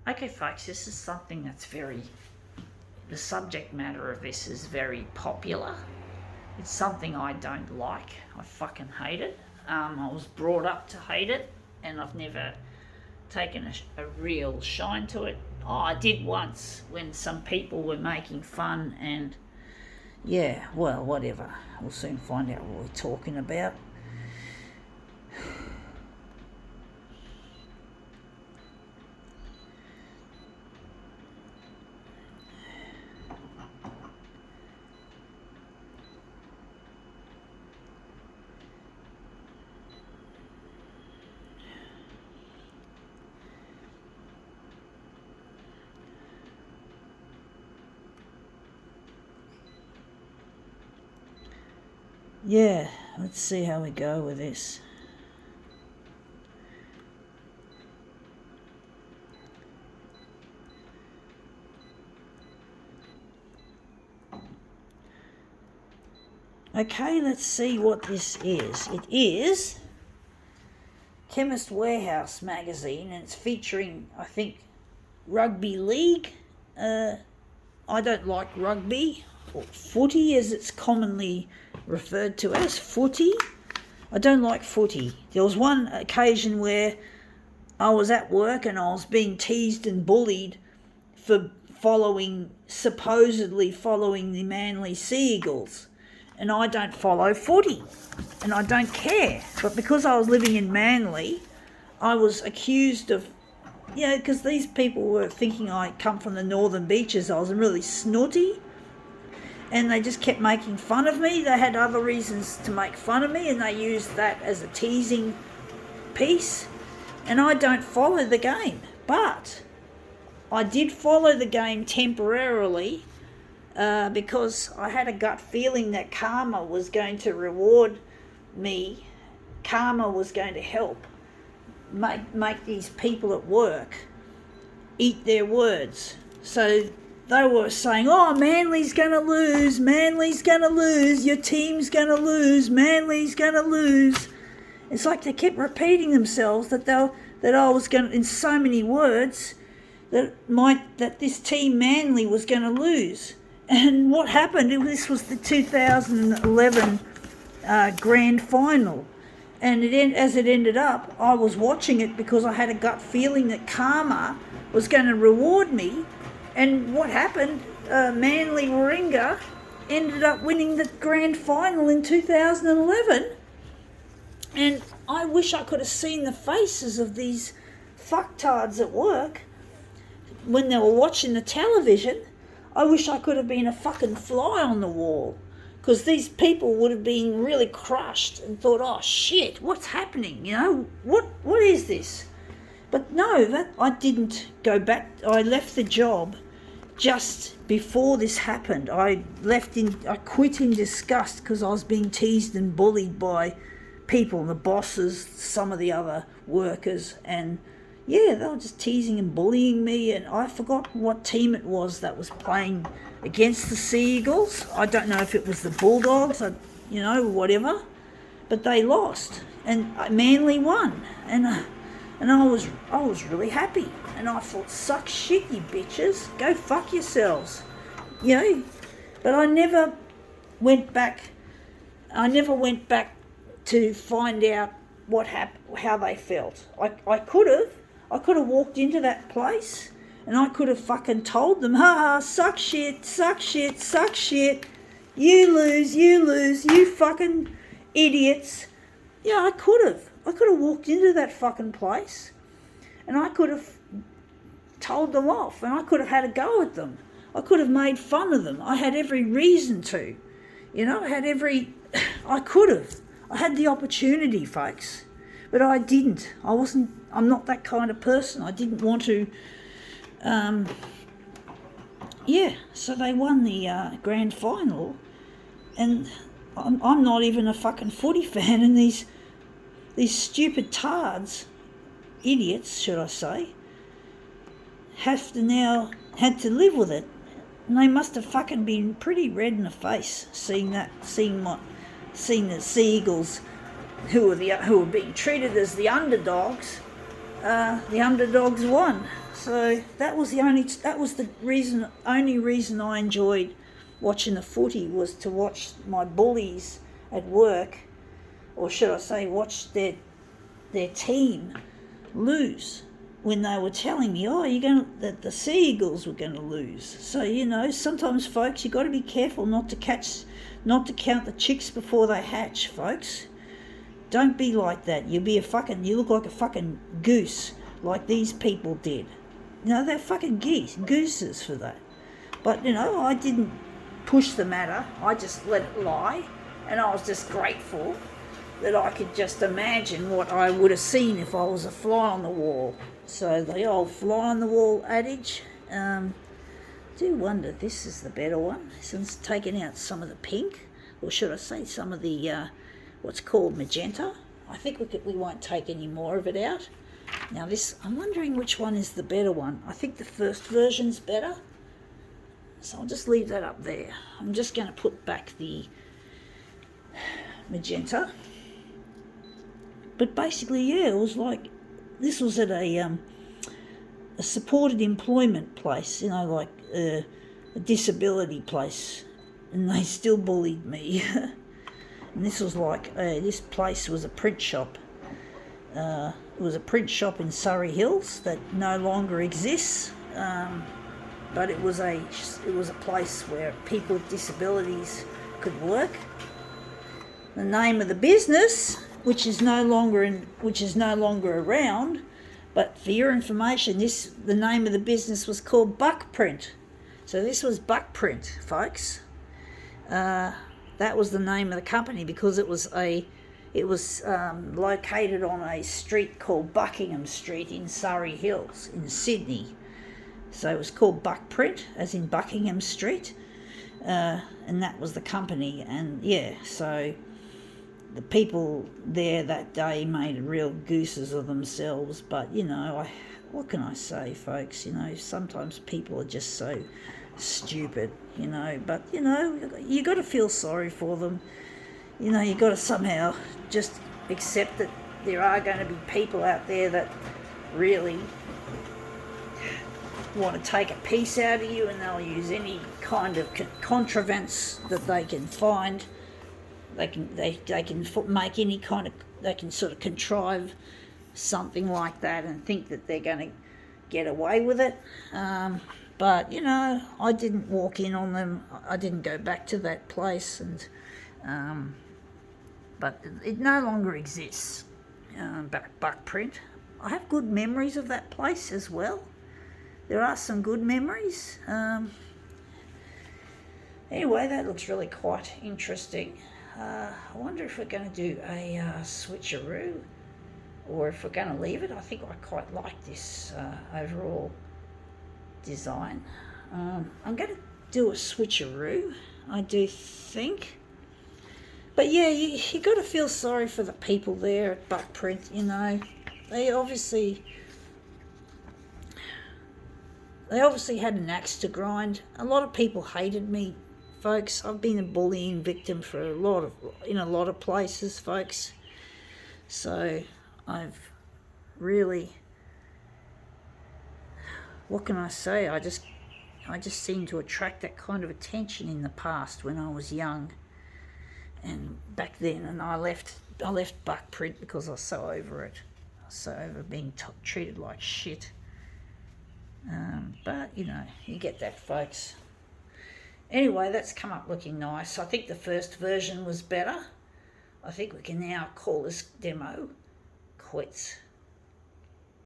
Okay, folks, this is something that's the subject matter of this is very popular. It's something I don't like. I fucking hate it. I was brought up to hate it, and I've never taken a real shine to it. Oh, I did once when some people were making fun, and yeah, well, whatever. We'll soon find out what we're talking about. Yeah, let's see how we go with this. Okay, let's see what this is. It is Chemist Warehouse magazine, and it's featuring, I think, rugby league. I don't like rugby, or footy as it's commonly referred to as, footy. I don't like footy. There was one occasion where I was at work and I was being teased and bullied for supposedly following the Manly Sea Eagles. And I don't follow footy, and I don't care. But because I was living in Manly, I was accused of, because these people were thinking I come from the northern beaches. I was really snooty, and they just kept making fun of me. They had other reasons to make fun of me, and they used that as a teasing piece. And I don't follow the game, but I did follow the game temporarily because I had a gut feeling that karma was going to reward me. Karma was going to help make these people at work eat their words. So they were saying, oh, Manly's going to lose, Manly's going to lose, your team's going to lose, Manly's going to lose. It's like they kept repeating themselves that I was going to, in so many words, that this team Manly was going to lose. And what happened, this was the 2011 grand final. And as it ended up, I was watching it because I had a gut feeling that karma was going to reward me. And what happened, Manly Warringah ended up winning the grand final in 2011. And I wish I could have seen the faces of these fucktards at work when they were watching the television. I wish I could have been a fucking fly on the wall, because these people would have been really crushed and thought, oh shit, what's happening? What is this? But no, that I didn't go back. I left the job just before this happened. I quit in disgust because I was being teased and bullied by people, the bosses, some of the other workers, and yeah, they were just teasing and bullying me. And I forgot what team it was that was playing against the Sea Eagles. I don't know if it was the Bulldogs, whatever, but they lost and Manly won, and I was really happy, and I thought, suck shit, you bitches, go fuck yourselves, But I never went back to find out what happened, how they felt. I could have walked into that place and I could have fucking told them, ha, suck shit, you lose, you fucking idiots. Yeah, I could have walked into that fucking place and I could have told them off, and I could have had a go at them. I could have made fun of them. I had every reason to, I could have. I had the opportunity, folks, but I didn't. I'm not that kind of person. I didn't want to, so they won the grand final, and I'm not even a fucking footy fan, and these stupid tards, idiots, should I say, had to live with it. And they must have fucking been pretty red in the face seeing the Sea Eagles, who were being treated as the underdogs. The underdogs won. So that was the only reason I enjoyed watching the footy, was to watch my bullies at work, or should I say, watch their team lose. When they were telling me, that the Sea Eagles were going to lose. So, sometimes, folks, you got to be careful not to count the chicks before they hatch, folks. Don't be like that. You look like a fucking goose, like these people did. They're fucking gooses for that. But, I didn't push the matter. I just let it lie, and I was just grateful that I could just imagine what I would have seen if I was a fly on the wall. So the old fly on the wall adage. Do wonder if this is the better one, since taking out some of the pink, or should I say some of the what's called magenta. I think we won't take any more of it out. Now this, I'm wondering which one is the better one. I think the first version's better, so I'll just leave that up there. I'm just going to put back the magenta. But basically, yeah, it was like, this was at a supported employment place, like a disability place, and they still bullied me. And this was like, this place was a print shop. It was a print shop in Surrey Hills that no longer exists, but it was a place where people with disabilities could work. The name of the business, which is no longer around, but for your information, the name of the business was called Buck Print. So this was Buck Print, folks. That was the name of the company because it was located on a street called Buckingham Street in Surrey Hills in Sydney. So it was called Buck Print, as in Buckingham Street, and that was the company. And yeah, so the people there that day made real gooses of themselves. But what can I say, folks? Sometimes people are just so stupid, but you got to feel sorry for them. You got to somehow just accept that there are going to be people out there that really want to take a piece out of you, and they'll use any kind of contrivance that they can find. They can make any kind of, they can sort of contrive something like that and think that they're going to get away with it. But I didn't walk in on them. I didn't go back to that place, and but it no longer exists. Buck Print. I have good memories of that place as well. There are some good memories. Anyway, that looks really quite interesting. I wonder if we're going to do a switcheroo, or if we're going to leave it. I think I quite like this overall design. I'm going to do a switcheroo, I do think. But yeah, you got to feel sorry for the people there at Buck Print. They obviously had an axe to grind. A lot of people hated me, folks. I've been a bullying victim in a lot of places, folks. So I've really, what can I say? I just seemed to attract that kind of attention in the past when I was young, and back then. And I left Buck Print because I was so over it. I was so over being treated like shit. But you get that, folks. Anyway, that's come up looking nice. I think the first version was better. I think we can now call this demo quits.